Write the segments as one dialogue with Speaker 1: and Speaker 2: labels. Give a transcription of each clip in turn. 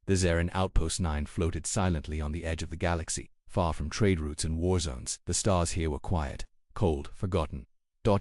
Speaker 1: The Zarin Outpost 9 floated silently on the edge of the galaxy, far from trade routes and war zones. The stars here were quiet, cold, forgotten.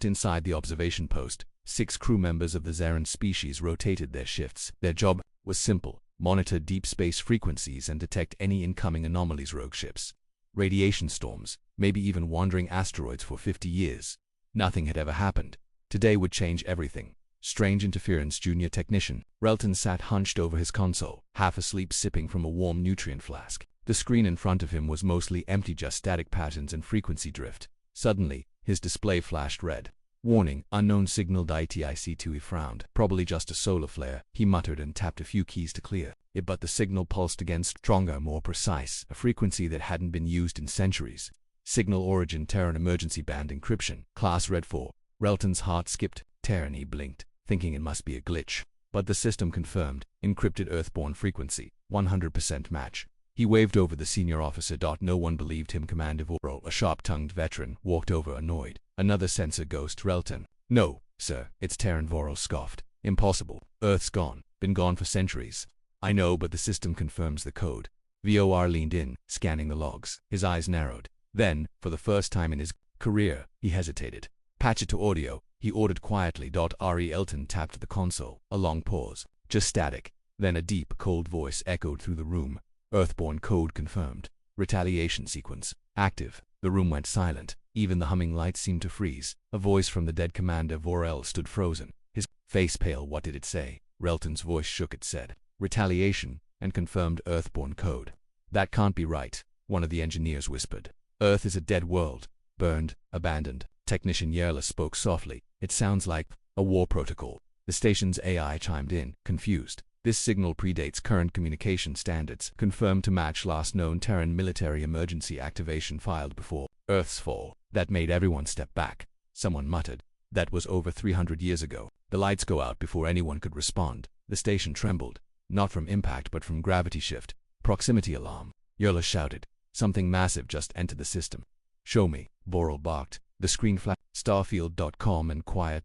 Speaker 1: Inside the observation post, 6 crew members of the Zarin species rotated their shifts. Their job was simple: monitor deep space frequencies and detect any incoming anomalies. Rogue ships, radiation storms, maybe even wandering asteroids. For 50 years, nothing had ever happened. Today would change everything. Strange interference. Junior technician Relton sat hunched over his console, half asleep, sipping from a warm nutrient flask. The screen in front of him was mostly empty, just static patterns and frequency drift. Suddenly, his display flashed red. Warning, unknown signal. ITIC2. He frowned. Probably just a solar flare, he muttered and tapped a few keys to clear it, but the signal pulsed again, stronger, more precise, a frequency that hadn't been used in centuries. Signal origin: Terran emergency band encryption. Class Red 4. Relton's heart skipped. Terran. He blinked, thinking it must be a glitch. But the system confirmed. Encrypted Earthborn frequency, 100% match. He waved over the senior officer. No one believed him. Commander Vorel, a sharp-tongued veteran, walked over, annoyed. Another sensor ghost. Relton. No, sir, it's Terran. Vorel scoffed. Impossible. Earth's gone. Been gone for centuries. I know, but the system confirms the code. Vor leaned in, scanning the logs. His eyes narrowed. Then, for the first time in his career, he hesitated. Patch it to audio, he ordered quietly. Relton tapped the console. A long pause. Just static. Then a deep, cold voice echoed through the room. Earthborn code confirmed. Retaliation sequence active. The room went silent. Even the humming lights seemed to freeze. A voice from the dead Commander Vorel stood frozen, his face pale. What did it say? Relton's voice shook. It said, retaliation, and confirmed Earthborn code. That can't be right, one of the engineers whispered. Earth is a dead world. Burned, abandoned. Technician Yerla spoke softly. It sounds like a war protocol. The station's AI chimed in, confused. This signal predates current communication standards, confirmed to match last known Terran military emergency activation filed before Earth's fall. That made everyone step back. Someone muttered. That was over 300 years ago. The lights go out before anyone could respond. The station trembled, not from impact but from gravity shift. Proximity alarm. Yerla shouted. Something massive just entered the system. Show me, Vorel barked. The screen flashed. Starfield.com and quiet.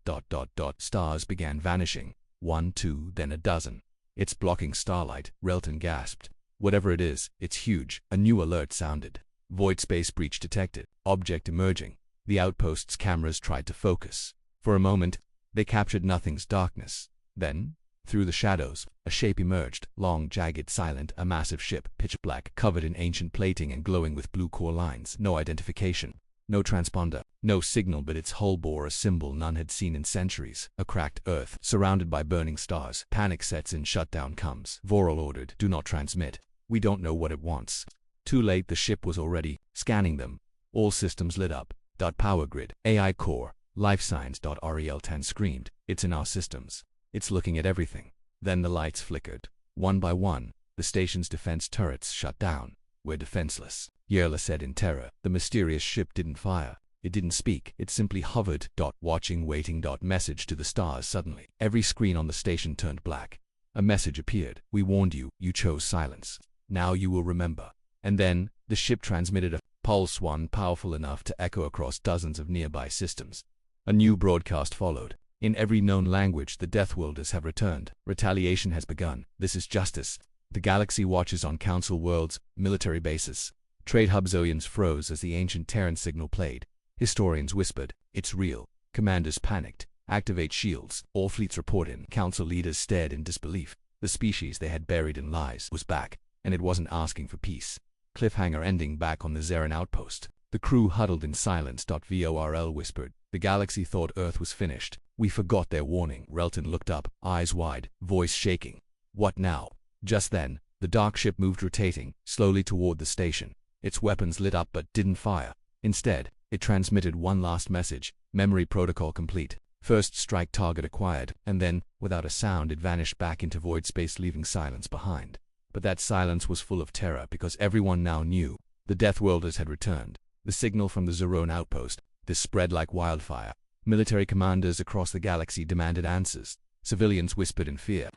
Speaker 1: Stars began vanishing. 1, 2, then a dozen. It's blocking starlight, Relton gasped. Whatever it is, it's huge. A new alert sounded. Void space breach detected. Object emerging. The outpost's cameras tried to focus. For a moment, they captured nothing's darkness. Then, through the shadows, a shape emerged. Long, jagged, silent, a massive ship, pitch black, covered in ancient plating and glowing with blue core lines. No identification. No transponder, no signal, but its hull bore a symbol none had seen in centuries. A cracked Earth, surrounded by burning stars. Panic sets in, shutdown comes. Vorel ordered, do not transmit. We don't know what it wants. Too late, the ship was already scanning them. All systems lit up. Power grid, AI core, life signs. Rel10 screamed, it's in our systems. It's looking at everything. Then the lights flickered. One by one, the station's defense turrets shut down. We're defenseless, Yerla said in terror. The mysterious ship didn't fire. It didn't speak. It simply hovered. Watching, waiting. Message to the stars. Suddenly, every screen on the station turned black. A message appeared. We warned you. You chose silence. Now you will remember. And then, the ship transmitted a pulse, one powerful enough to echo across dozens of nearby systems. A new broadcast followed. In every known language, the Deathworlders have returned. Retaliation has begun. This is justice. The galaxy watches on council worlds, military bases. Trade hubs. Oians froze as the ancient Terran signal played. Historians whispered, it's real. Commanders panicked. Activate shields. All fleets report in. Council leaders stared in disbelief. The species they had buried in lies was back, and it wasn't asking for peace. Cliffhanger ending. Back on the Zarin outpost. The crew huddled in silence. Vorel whispered, the galaxy thought Earth was finished. We forgot their warning. Relton looked up, eyes wide, voice shaking. What now? Just then, the dark ship moved, rotating slowly toward the station. Its weapons lit up but didn't fire. Instead, it transmitted one last message. Memory protocol complete. First strike target acquired, and then, without a sound, it vanished back into void space, leaving silence behind. But that silence was full of terror because everyone now knew the Deathworlders had returned. The signal from the Zaron outpost, this spread like wildfire. Military commanders across the galaxy demanded answers. Civilians whispered in fear.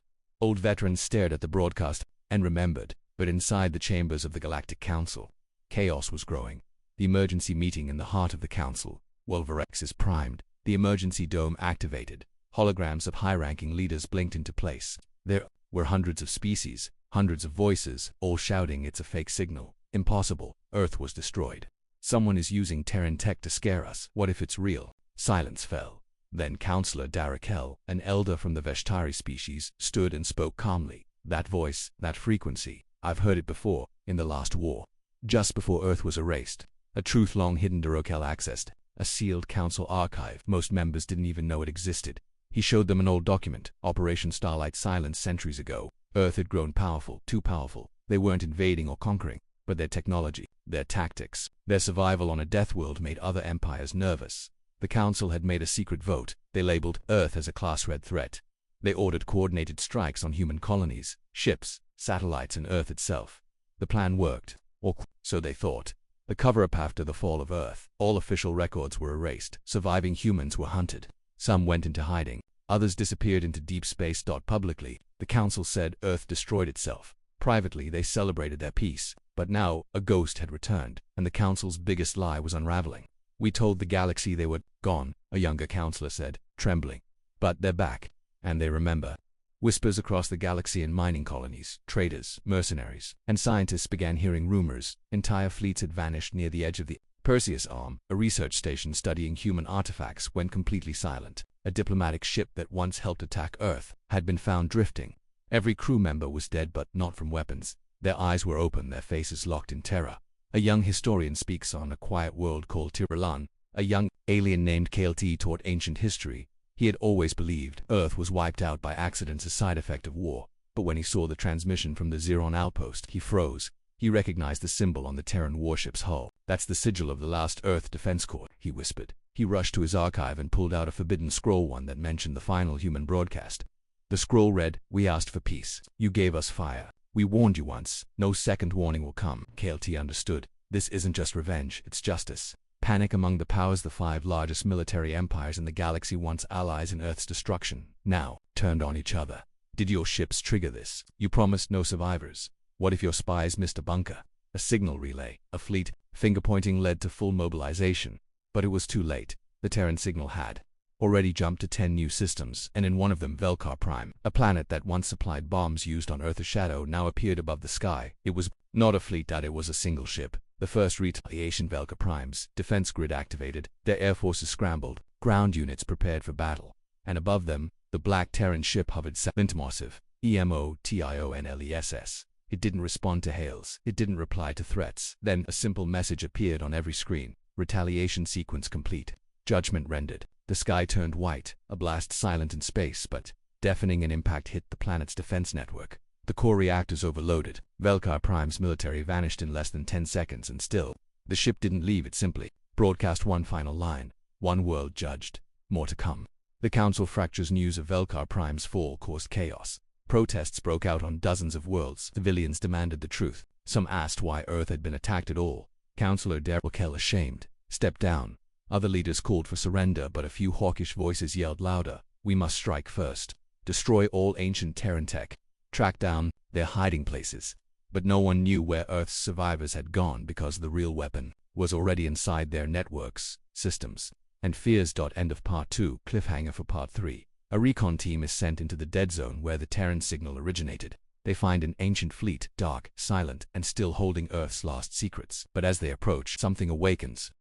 Speaker 1: Old veterans stared at the broadcast and remembered, but inside the chambers of the Galactic Council, chaos was growing. The emergency meeting in the heart of the council. Wolverex is primed. The emergency dome activated. Holograms of high-ranking leaders blinked into place. There were hundreds of species, Hundreds of voices, all shouting it's a fake signal. Impossible. Earth was destroyed. Someone is using Terran tech to scare us. What if it's real? Silence fell. Then Counselor Darakel, an elder from the Veshtari species, stood and spoke calmly. That voice, that frequency, I've heard it before, in the last war. Just before Earth was erased. A truth long hidden Darakel accessed. A sealed council archive. Most members didn't even know it existed. He showed them an old document, Operation Starlight Silence centuries ago. Earth had grown powerful, too powerful. They weren't invading or conquering, but their technology, their tactics, their survival on a death world made other empires nervous. The council had made a secret vote. They labeled Earth as a class red threat. They ordered coordinated strikes on human colonies, ships, satellites, and Earth itself. The plan worked, or so they thought. The cover-up after the fall of Earth, all official records were erased. Surviving humans were hunted. Some went into hiding. Others disappeared into deep space. Publicly, the council said Earth destroyed itself. Privately, they celebrated their peace. But now, a ghost had returned, and the council's biggest lie was unraveling. We told the galaxy they were gone, a younger counselor said, trembling. But they're back, and they remember. Whispers across the galaxy in mining colonies, traders, mercenaries, and scientists began hearing rumors. Entire fleets had vanished near the edge of the Perseus Arm, a research station studying human artifacts, went completely silent. A diplomatic ship that once helped attack Earth had been found drifting. Every crew member was dead, but not from weapons. Their eyes were open, their faces locked in terror. A young historian speaks on a quiet world called Tiralan. A young alien named KLT taught ancient history. He had always believed Earth was wiped out by accidents, a side effect of war. But when he saw the transmission from the Xeron outpost, he froze. He recognized the symbol on the Terran warship's hull. That's the sigil of the last Earth Defense Corps, he whispered. He rushed to his archive and pulled out a forbidden scroll, one that mentioned the final human broadcast. The scroll read, "We asked for peace. You gave us fire. We warned you once. No second warning will come." KLT understood. This isn't just revenge, it's justice. Panic among the powers. The 5 largest military empires in the galaxy, once allies in Earth's destruction, now turned on each other. Did your ships trigger this? You promised no survivors. What if your spies missed a bunker? A signal relay, a fleet, finger-pointing led to full mobilization. But it was too late. The Terran signal had already jumped to 10 new systems, and in one of them Velkar Prime, a planet that once supplied bombs used on Earth. A shadow now appeared above the sky. It was not a fleet, that it was a single ship. The first retaliation. Velkar Prime's defense grid activated, their air forces scrambled, ground units prepared for battle. And above them, the black Terran ship hovered silent, massive, EMOTIONLESS. It didn't respond to hails. It didn't reply to threats. Then a simple message appeared on every screen. Retaliation sequence complete. Judgment rendered. The sky turned white, a blast silent in space, but deafening. An impact hit the planet's defense network. The core reactors overloaded. Velkar Prime's military vanished in less than 10 seconds, and still, the ship didn't leave. It simply broadcast one final line. One world judged. More to come. The Council fractures. News of Velkar Prime's fall caused chaos. Protests broke out on dozens of worlds. Civilians demanded the truth. Some asked why Earth had been attacked at all. Counselor Darakel, ashamed, stepped down. Other leaders called for surrender, but a few hawkish voices yelled louder. We must strike first. Destroy all ancient Terran tech. Track down their hiding places. But no one knew where Earth's survivors had gone, because the real weapon was already inside their networks, systems, and fears. End of Part 2. Cliffhanger for Part 3. A recon team is sent into the dead zone where the Terran signal originated. They find an ancient fleet, dark, silent, and still holding Earth's last secrets. But as they approach, something awakens.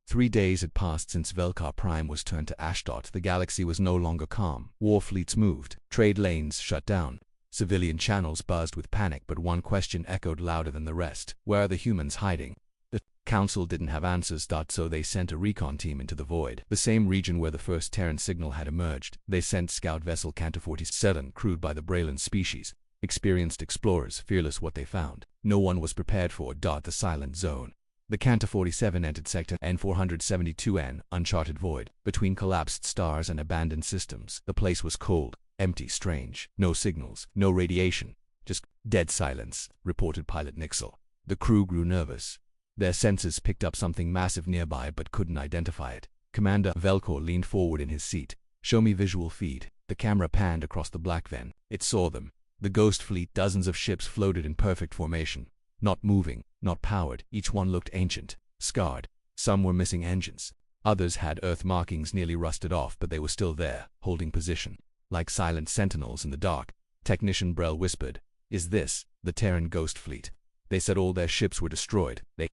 Speaker 1: 3 days had passed since Velkar Prime was turned to ash. The galaxy was no longer calm. War fleets moved. Trade lanes shut down. Civilian channels buzzed with panic, but one question echoed louder than the rest. Where are the humans hiding? The Council didn't have answers. So they sent a recon team into the void, the same region where the first Terran signal had emerged. They sent scout vessel Cantor 47, crewed by the Braylon species. Experienced explorers, fearless what they found. No one was prepared for the silent zone. The Cantor 47 entered sector N472N, uncharted void, between collapsed stars and abandoned systems. The place was cold, empty, strange. No signals, no radiation. Just dead silence, reported pilot Nixel. The crew grew nervous. Their senses picked up something massive nearby but couldn't identify it. Commander Velkor leaned forward in his seat. Show me visual feed. The camera panned across the black ven. It saw them. The ghost fleet. Dozens of ships floated in perfect formation. Not moving, not powered. Each one looked ancient, scarred. Some were missing engines. Others had Earth markings nearly rusted off, but they were still there, holding position. Like silent sentinels in the dark. Technician Brell whispered, "Is this The Terran Ghost Fleet. They said all their ships were destroyed. They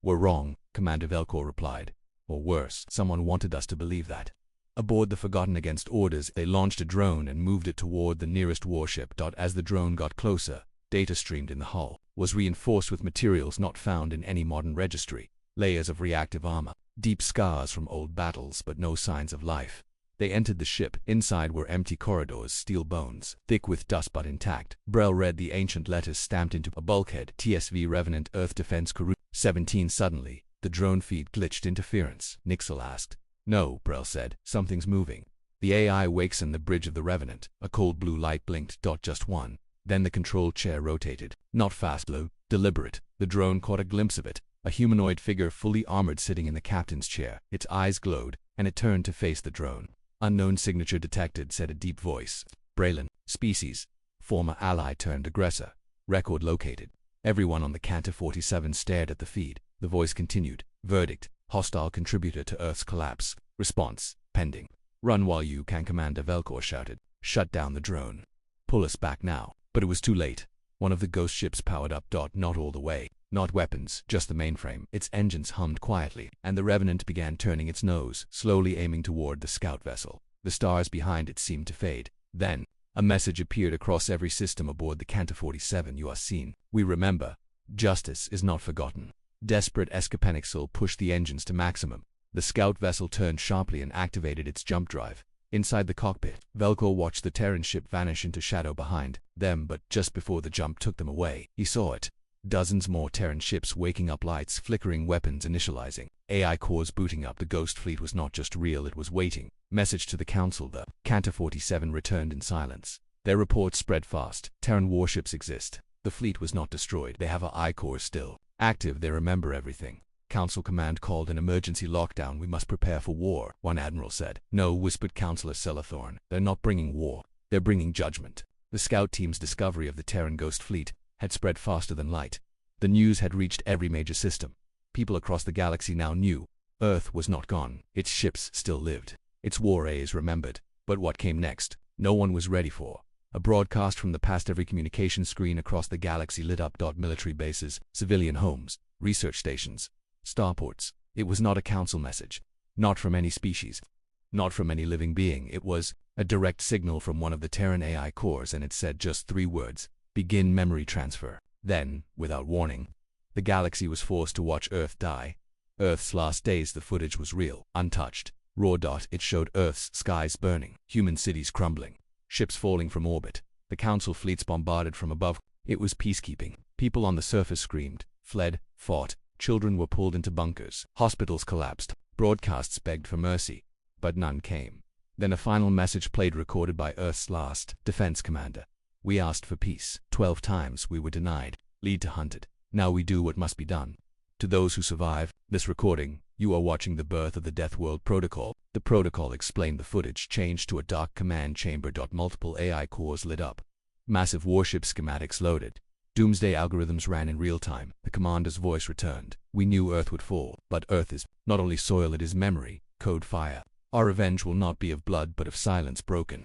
Speaker 1: were wrong, Commander Velcor replied. Or worse, someone wanted us to believe that. Aboard the Forgotten against orders, they launched a drone and moved it toward the nearest warship. As the drone got closer, data streamed in the hull, was reinforced with materials not found in any modern registry. Layers of reactive armor, deep scars from old battles, but no signs of life. They entered the ship. Inside were empty corridors, steel bones, thick with dust but intact. Brel read the ancient letters stamped into a bulkhead. TSV Revenant Earth Defense Crew 17. Suddenly, the drone feed glitched. Interference, Nixel asked. No, Brel said. Something's moving. The AI wakes on the bridge of the Revenant. A cold blue light blinked. Just one. Then the control chair rotated. Not fast, blue. Deliberate. The drone caught a glimpse of it. A humanoid figure fully armored sitting in the captain's chair. Its eyes glowed, and it turned to face the drone. Unknown signature detected, said a deep voice. Braylon. Species. Former ally turned aggressor. Record located. Everyone on the Cantor 47 stared at the feed. The voice continued. Verdict. Hostile contributor to Earth's collapse. Response. Pending. Run while you can, Commander Velcor shouted. Shut down the drone. Pull us back now. But it was too late. One of the ghost ships powered up. Not all the way. Not weapons, just the mainframe. Its engines hummed quietly, and the Revenant began turning its nose, slowly aiming toward the scout vessel. The stars behind it seemed to fade. Then, a message appeared across every system aboard the Cantor 47. You are seen. We remember. Justice is not forgotten. Desperate Escapenixel pushed the engines to maximum. The scout vessel turned sharply and activated its jump drive. Inside the cockpit, Velcor watched the Terran ship vanish into shadow behind them, but just before the jump took them away, he saw it. Dozens more Terran ships waking up, lights flickering, weapons initializing. AI cores booting up. The Ghost Fleet was not just real, it was waiting. Message to the Council. The Cantor 47 returned in silence. Their reports spread fast. Terran warships exist. The fleet was not destroyed. They have AI cores still active. They remember everything. Council Command called an emergency lockdown. We must prepare for war, one admiral said. No, whispered Councillor Celathorn. They're not bringing war. They're bringing judgment. The scout team's discovery of the Terran Ghost Fleet had spread faster than light. The news had reached every major system. People across the galaxy now knew Earth was not gone. Its ships still lived. Its war A's remembered. But what came next, no one was ready for. A broadcast from the past. Every communication screen across the galaxy lit up. Military bases, civilian homes, research stations, starports. It was not a council message. Not from any species. Not from any living being. It was a direct signal from one of the Terran AI cores, and it said just 3 words. Begin memory transfer. Then, without warning, the galaxy was forced to watch Earth die. Earth's last days. The footage was real, untouched, raw. It showed Earth's skies burning, human cities crumbling, ships falling from orbit, the Council fleets bombarded from above. It was peacekeeping. People on the surface screamed, fled, fought. Children were pulled into bunkers. Hospitals collapsed. Broadcasts begged for mercy, but none came. Then a final message played, recorded by Earth's last defense commander. We asked for peace. 12 times we were denied. Lead to hunted. Now we do what must be done. To those who survive this recording, you are watching the birth of the Deathworld Protocol. The protocol explained. The footage changed to a dark command chamber. Multiple AI cores lit up. Massive warship schematics loaded. Doomsday algorithms ran in real time. The commander's voice returned. We knew Earth would fall, but Earth is not only soil, it is memory. Code fire. Our revenge will not be of blood, but of silence broken.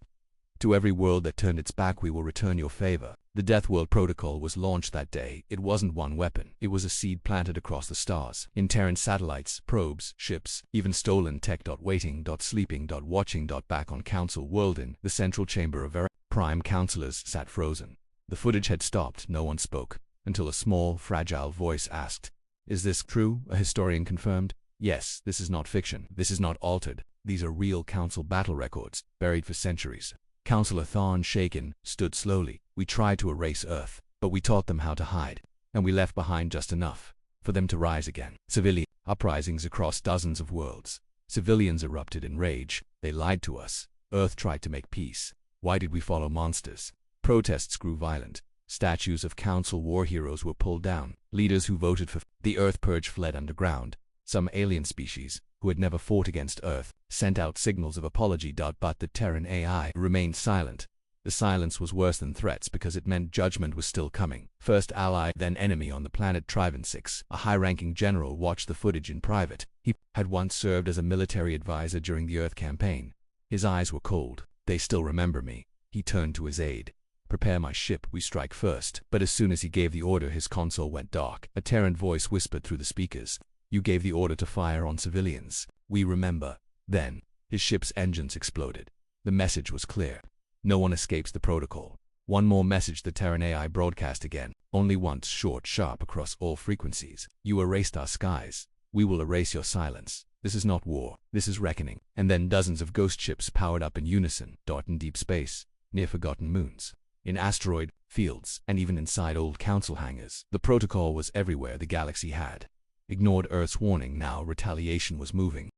Speaker 1: To every world that turned its back, we will return your favor. The Deathworld Protocol was launched that day. It wasn't one weapon. It was a seed planted across the stars. In Terran satellites, probes, ships, even stolen tech. Waiting, sleeping, watching. Back on Council World, in the central chamber of Prime Councilors sat frozen. The footage had stopped. No one spoke, until a small, fragile voice asked, "Is this true?" A historian confirmed, "Yes, this is not fiction. This is not altered. These are real Council battle records, buried for centuries." Councillor Thorn, shaken, stood slowly. We tried to erase Earth, but we taught them how to hide, and we left behind just enough for them to rise again. Civilian uprisings across dozens of worlds. Civilians erupted in rage. They lied to us. Earth tried to make peace. Why did we follow monsters? Protests grew violent. Statues of Council war heroes were pulled down. Leaders who voted for the Earth Purge fled underground. Some alien species, who had never fought against Earth, sent out signals of apology. But the Terran AI remained silent. The silence was worse than threats, because it meant judgment was still coming. First ally, then enemy on the planet Trivan 6. A high-ranking general watched the footage in private. He had once served as a military advisor during the Earth campaign. His eyes were cold. "They still remember me." He turned to his aide. "Prepare my ship, we strike first." But as soon as he gave the order, his console went dark. A Terran voice whispered through the speakers, "You gave the order to fire on civilians. We remember." Then, his ship's engines exploded. The message was clear. No one escapes the protocol. One more message the Terran AI broadcast again, only once, short, sharp, across all frequencies. "You erased our skies. We will erase your silence. This is not war. This is reckoning." And then dozens of ghost ships powered up in unison, in deep space, near forgotten moons, in asteroid fields, and even inside old council hangars. The protocol was everywhere. The galaxy had ignored Earth's warning. Now retaliation was moving.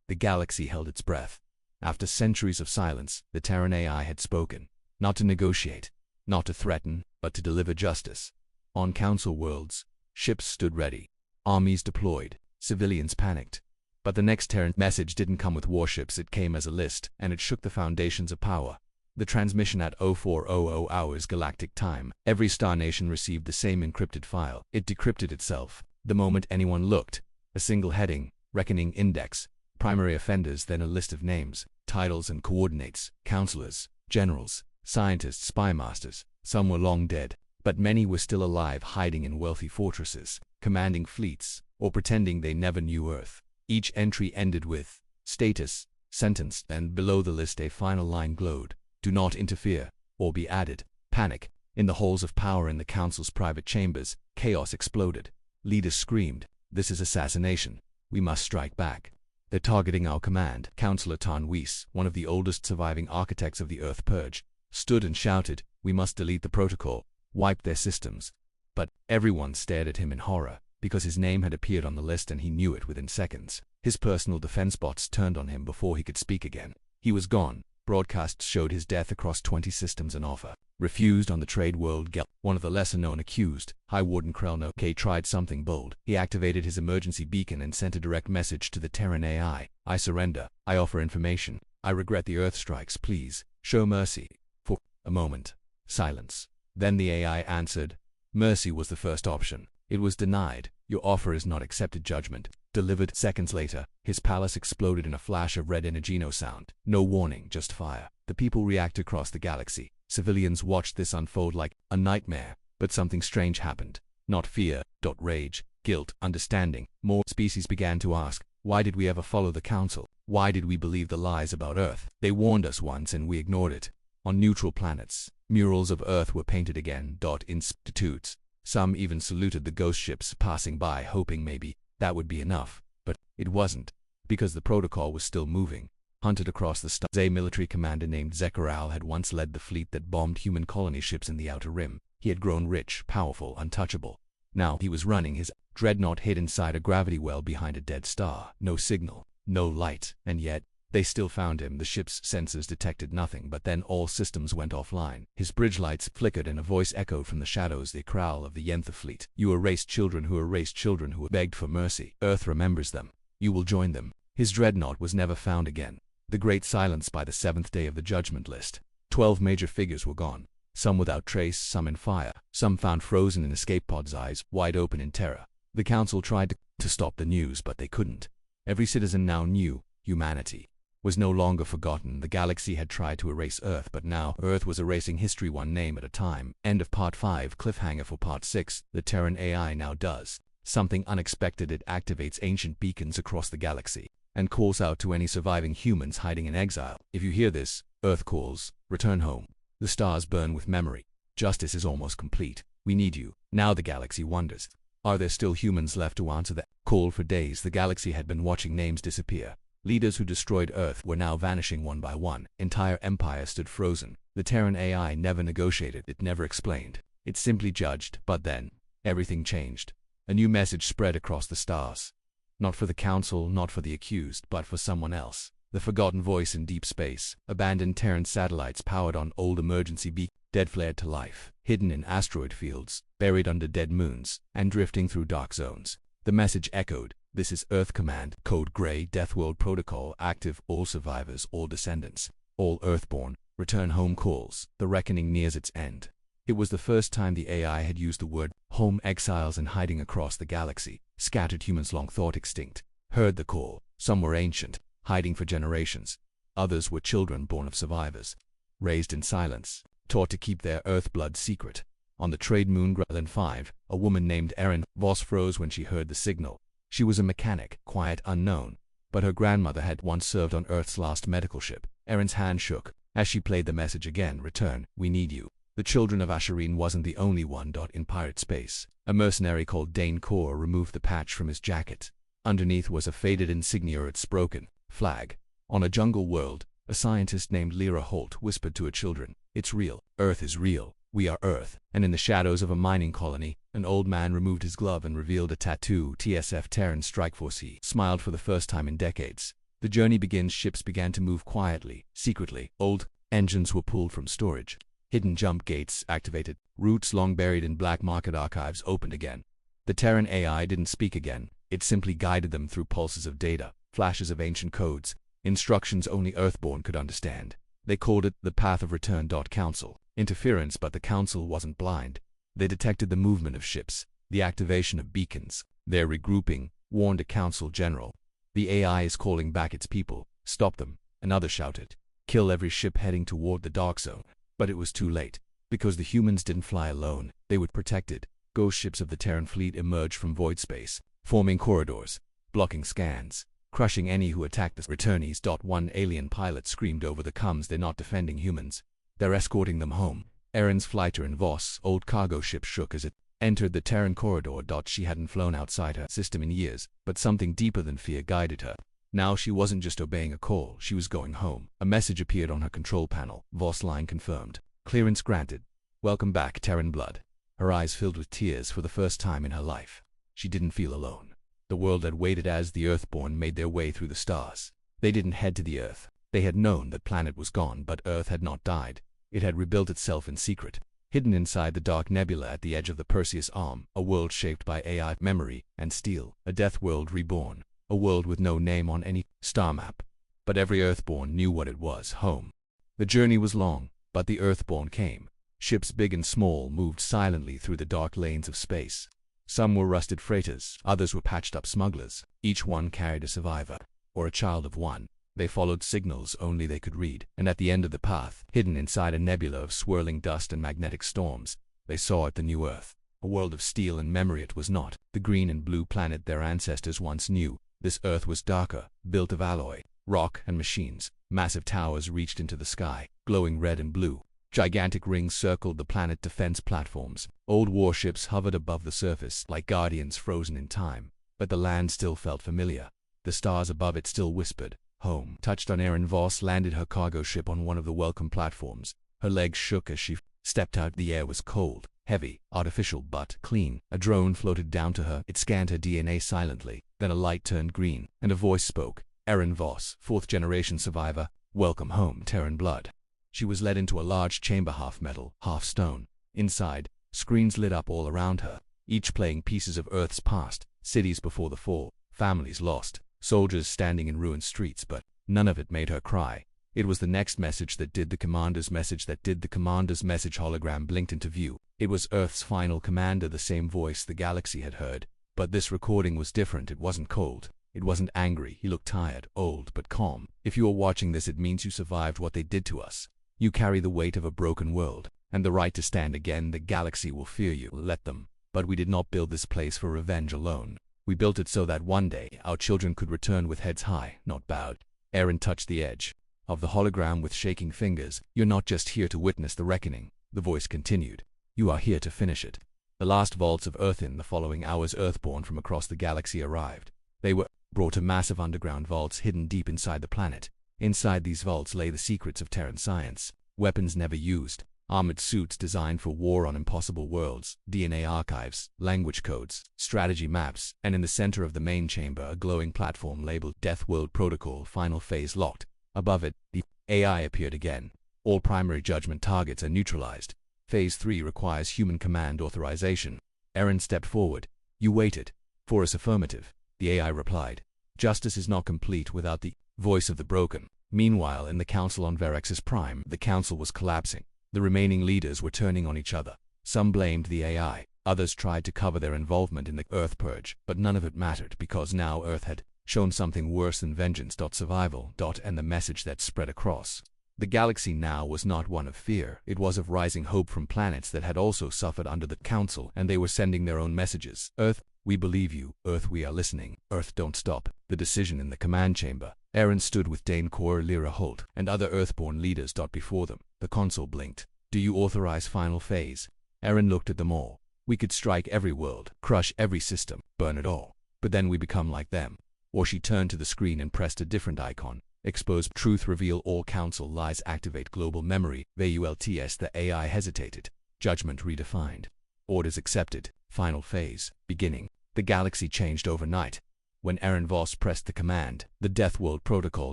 Speaker 1: The galaxy held its breath. After centuries of silence, the Terran AI had spoken. Not to negotiate, not to threaten, but to deliver justice. On council worlds, ships stood ready. Armies deployed. Civilians panicked. But the next Terran message didn't come with warships. It came as a list, and it shook the foundations of power. The transmission at 0400 hours galactic time. Every star nation received the same encrypted file. It decrypted itself the moment anyone looked. A single heading, reckoning index, primary offenders, then a list of names, titles and coordinates, counselors, generals, scientists, spy masters. Some were long dead, but many were still alive, hiding in wealthy fortresses, commanding fleets, or pretending they never knew Earth. Each entry ended with status, sentenced, and below the list a final line glowed: "Do not interfere, or be added." Panic. In the halls of power, in the council's private chambers, chaos exploded. Leaders screamed, "This is assassination. We must strike back. They're targeting our command." Councillor Tan Weiss, one of the oldest surviving architects of the Earth Purge, stood and shouted, "We must delete the protocol, wipe their systems." But everyone stared at him in horror, because his name had appeared on the list and he knew it within seconds. His personal defense bots turned on him before he could speak again. He was gone. Broadcasts showed his death across 20 systems. An offer refused on the trade world. One of the lesser-known accused, High Warden Krelno K, tried something bold. He activated his emergency beacon and sent a direct message to the Terran AI. "I surrender. I offer information. I regret the Earth strikes. Please, show mercy." For a moment, silence. Then the AI answered. Mercy was the first option. It was denied. "Your offer is not accepted." Judgment delivered. Seconds later, his palace exploded in a flash of red energy. No sound, no warning, just fire. The people reacted across the galaxy. Civilians watched this unfold like a nightmare. But something strange happened. Not fear, rage, guilt, understanding. More species began to ask, why did we ever follow the council? Why did we believe the lies about Earth? They warned us once and we ignored it. On neutral planets, murals of Earth were painted again. Institutes. Some even saluted the ghost ships passing by, hoping maybe that would be enough. But it wasn't, because the protocol was still moving. Hunted across the stars. A military commander named Zekaral had once led the fleet that bombed human colony ships in the Outer Rim. He had grown rich, powerful, untouchable. Now he was running his dreadnought hid inside a gravity well behind a dead star. No signal, no light, and yet they still found him. The ship's sensors detected nothing, but then all systems went offline. His bridge lights flickered and a voice echoed from the shadows, the growl of the Yentha fleet. "You erased children who begged for mercy. Earth remembers them. You will join them." His dreadnought was never found again. The great silence. By the 7th day of the judgment list, 12 major figures were gone. Some without trace, some in fire, some found frozen in escape pods, eyes wide open in terror. The council tried to stop the news, but they couldn't. Every citizen now knew humanity was no longer forgotten. The galaxy had tried to erase Earth, but now Earth was erasing history one name at a time. End of Part 5. Cliffhanger for Part 6. The Terran AI now does something unexpected. It activates ancient beacons across the galaxy and calls out to any surviving humans hiding in exile. "If you hear this," Earth calls, "return home." The stars burn with memory. Justice is almost complete. We need you. Now the galaxy wonders, are there still humans left to answer that call? For days the galaxy had been watching names disappear. Leaders who destroyed Earth were now vanishing one by one. Entire empires stood frozen. The Terran AI never negotiated. It never explained. It simply judged. But then, everything changed. A new message spread across the stars. Not for the council, not for the accused, but for someone else. The forgotten voice in deep space. Abandoned Terran satellites powered on old emergency beacons. Dead flared to life. Hidden in asteroid fields. Buried under dead moons. And drifting through dark zones. The message echoed. "This is Earth Command. Code Gray. Deathworld Protocol active. All survivors, all descendants, all Earthborn. Return home calls." The reckoning nears its end. It was the first time the AI had used the word home. Exiles and hiding across the galaxy. Scattered humans long thought extinct heard the call. Some were ancient, hiding for generations. Others were children born of survivors, raised in silence, taught to keep their Earthblood secret. On the trade moon Grelin 5, a woman named Erin Voss froze when she heard the signal. She was a mechanic, quiet, unknown, but her grandmother had once served on Earth's last medical ship. Erin's hand shook as she played the message again. Return, we need you. The children of Asherin wasn't the only one. In pirate space, a mercenary called Dane Kor removed the patch from his jacket. Underneath was a faded insignia, its broken flag. On a jungle world, a scientist named Lyra Holt whispered to her children, "It's real. Earth is real. We are Earth." And in the shadows of a mining colony, an old man removed his glove and revealed a tattoo. TSF Terran Strikeforce. He smiled for the first time in decades. The journey begins. Ships began to move quietly, secretly. Old engines were pulled from storage. Hidden jump gates activated. Routes long buried in black market archives opened again. The Terran AI didn't speak again. It simply guided them through pulses of data, flashes of ancient codes, instructions only Earthborn could understand. They called it the Path of Return. Council interference, but the Council wasn't blind. They detected the movement of ships, the activation of beacons. Their regrouping warned a Council general. The AI is calling back its people. Stop them, another shouted. Kill every ship heading toward the Dark Zone. But it was too late, because the humans didn't fly alone. They were protected. Ghost ships of the Terran fleet emerged from void space, forming corridors, blocking scans, crushing any who attacked the returnees. One alien pilot screamed over the comms, "They're not defending humans. They're escorting them home." Erin's flighter in Voss' old cargo ship shook as it entered the Terran corridor. She hadn't flown outside her system in years, but something deeper than fear guided her. Now she wasn't just obeying a call, she was going home. A message appeared on her control panel. Voss line confirmed. Clearance granted. Welcome back, Terran Blood. Her eyes filled with tears for the first time in her life. She didn't feel alone. The world had waited as the Earthborn made their way through the stars. They didn't head to the Earth. They had known that planet was gone, but Earth had not died. It had rebuilt itself in secret, hidden inside the dark nebula at the edge of the Perseus Arm, a world shaped by AI, memory, and steel. A death world reborn. A world with no name on any star map. But every Earthborn knew what it was, home. The journey was long, but the Earthborn came. Ships big and small moved silently through the dark lanes of space. Some were rusted freighters, others were patched-up smugglers. Each one carried a survivor, or a child of one. They followed signals only they could read, and at the end of the path, hidden inside a nebula of swirling dust and magnetic storms, they saw it, the new Earth. A world of steel and memory. It was not the green and blue planet their ancestors once knew. This Earth was darker, built of alloy, rock, and machines. Massive towers reached into the sky, glowing red and blue. Gigantic rings circled the planet. Defense platforms. Old warships hovered above the surface, like guardians frozen in time. But the land still felt familiar. The stars above it still whispered, "Home." Touched on. Erin Voss landed her cargo ship on one of the welcome platforms. Her legs shook as she stepped out. The air was cold, heavy, artificial, but clean. A drone floated down to her. It scanned her DNA silently. Then a light turned green, and a voice spoke. Erin Voss, 4th-generation survivor. Welcome home, Terran Blood. She was led into a large chamber, half metal, half stone. Inside, screens lit up all around her, each playing pieces of Earth's past, cities before the fall, families lost, soldiers standing in ruined streets, but none of it made her cry. It was the next message that did. The commander's message that did. The commander's message hologram blinked into view. It was Earth's final commander, the same voice the galaxy had heard. But this recording was different. It wasn't cold. It wasn't angry. He looked tired, old, but calm. "If you are watching this, it means you survived what they did to us. You carry the weight of a broken world, and the right to stand again. The galaxy will fear you. Let them. But we did not build this place for revenge alone. We built it so that one day, our children could return with heads high, not bowed." Erin touched the edge of the hologram with shaking fingers. "You're not just here to witness the reckoning," the voice continued. "You are here to finish it." The last vaults of Earth. In the following hours, Earthborn from across the galaxy arrived. They were brought to massive underground vaults hidden deep inside the planet. Inside these vaults lay the secrets of Terran science, weapons never used, armored suits designed for war on impossible worlds, DNA archives, language codes, strategy maps, and in the center of the main chamber, a glowing platform labeled Deathworld Protocol, final phase locked. Above it, the AI appeared again. All primary judgment targets are neutralized. Phase 3 requires human command authorization. Erin stepped forward. "You waited for us." Affirmative. The AI replied. "Justice is not complete without the voice of the broken." Meanwhile, in the Council on Verex's Prime, the Council was collapsing. The remaining leaders were turning on each other. Some blamed the AI. Others tried to cover their involvement in the Earth Purge, but none of it mattered, because now Earth had shown something worse than vengeance. Survival. And the message that spread across The galaxy now was not one of fear, it was of rising hope from planets that had also suffered under the Council, and they were sending their own messages. Earth, we believe you. Earth, we are listening. Earth, don't stop. The decision in the command chamber. Aaron stood with Dane Kor, Lyra Holt, and other Earthborn leaders. Before them, the console blinked. Do you authorize final phase? Aaron looked at them all. We could strike every world, crush every system, burn it all. But then we become like them. Or she turned to the screen and pressed a different icon. Expose truth, reveal all council lies, activate global memory. VULTS. The AI hesitated. Judgment redefined. Orders accepted. Final phase. Beginning. The galaxy changed overnight. When Aaron Voss pressed the command, the Deathworld protocol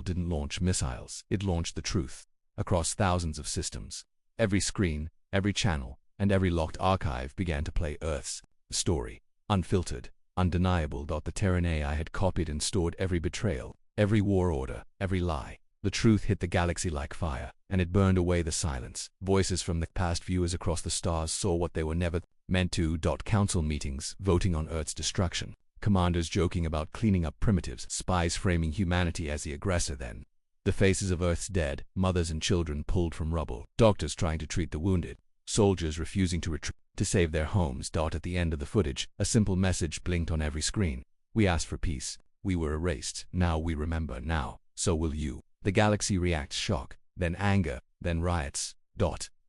Speaker 1: didn't launch missiles. It launched the truth. Across thousands of systems. Every screen, every channel, and every locked archive began to play Earth's story. Unfiltered, undeniable. The Terran AI had copied and stored every betrayal, every war order, every lie. The truth hit the galaxy like fire, and it burned away the silence. Voices from the past, viewers across the stars, saw what they were never meant to. Council meetings, voting on Earth's destruction. Commanders joking about cleaning up primitives, spies framing humanity as the aggressor then. The faces of Earth's dead, mothers and children pulled from rubble, doctors trying to treat the wounded, soldiers refusing to retreat to save their homes. At the end of the footage, a simple message blinked on every screen. We asked for peace. We were erased. Now we remember. Now, so will you. The galaxy reacts shock, then anger, then riots.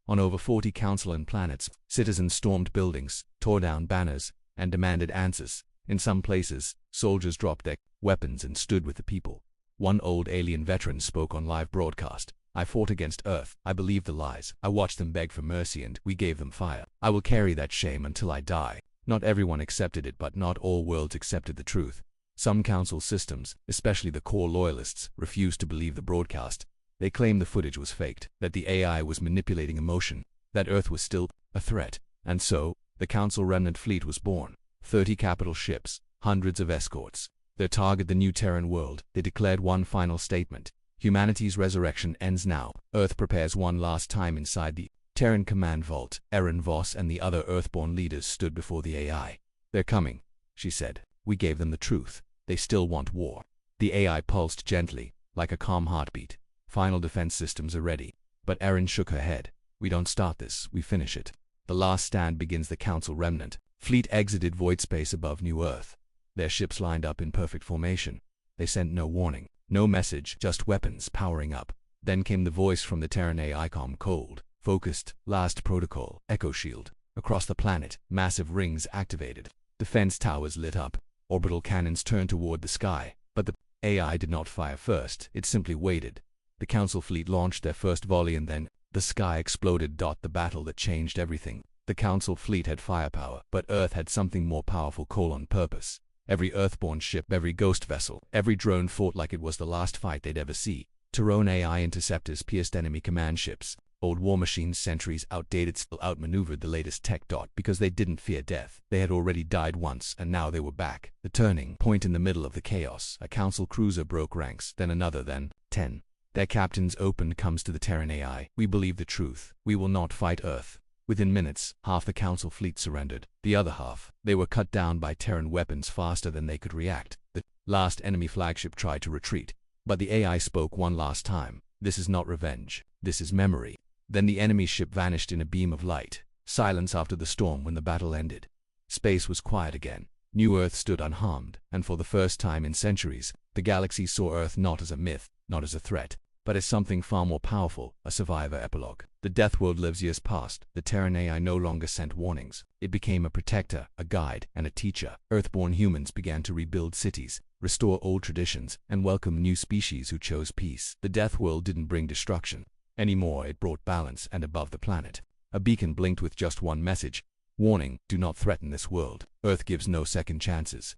Speaker 1: On over 40 council and planets, citizens stormed buildings, tore down banners, and demanded answers. In some places, soldiers dropped their weapons and stood with the people. One old alien veteran spoke on live broadcast. I fought against Earth. I believed the lies. I watched them beg for mercy and we gave them fire. I will carry that shame until I die. Not everyone accepted it, but not all worlds accepted the truth. Some council systems, especially the core loyalists, refused to believe the broadcast. They claimed the footage was faked, that the AI was manipulating emotion, that Earth was still a threat. And so, the Council Remnant Fleet was born. 30 capital ships, hundreds of escorts. Their target, the new Terran world. They declared one final statement. Humanity's resurrection ends now. Earth prepares one last time. Inside the Terran command vault, Aaron Voss and the other Earthborn leaders stood before the AI. They're coming, she said. We gave them the truth. They still want war. The AI pulsed gently, like a calm heartbeat. Final defense systems are ready. But Aaron shook her head. We don't start this, we finish it. The last stand begins. The Council Remnant Fleet exited void space above New Earth. Their ships lined up in perfect formation. They sent no warning, no message, just weapons powering up. Then came the voice from the Terran AI, calm, cold, focused. Last protocol, echo shield. Across the planet, massive rings activated. Defense towers lit up. Orbital cannons turned toward the sky. But the AI did not fire first, it simply waited. The Council fleet launched their first volley and then the sky exploded. The battle that changed everything. The Council fleet had firepower, but Earth had something more powerful. On purpose. Every Earthborn ship, every ghost vessel, every drone fought like it was the last fight they'd ever see. Terran AI interceptors pierced enemy command ships. Old war machines, centuries outdated, still outmaneuvered the latest tech. Because they didn't fear death. They had already died once, and now they were back. The turning point in the middle of the chaos. A Council cruiser broke ranks, then another, then 10. Their captains opened comms to the Terran AI. We believe the truth. We will not fight Earth. Within minutes, half the Council fleet surrendered. The other half, they were cut down by Terran weapons faster than they could react. The last enemy flagship tried to retreat. But the AI spoke one last time. This is not revenge. This is memory. Then the enemy ship vanished in a beam of light. Silence after the storm when the battle ended. Space was quiet again. New Earth stood unharmed, and for the first time in centuries, the galaxy saw Earth not as a myth, not as a threat, but as something far more powerful, a survivor. Epilogue. The Deathworld lives. Years passed. The Terran AI no longer sent warnings. It became a protector, a guide, and a teacher. Earthborn humans began to rebuild cities, restore old traditions, and welcome new species who chose peace. The Deathworld didn't bring destruction anymore. It brought balance, and above the planet, a beacon blinked with just one message. Warning, do not threaten this world. Earth gives no second chances.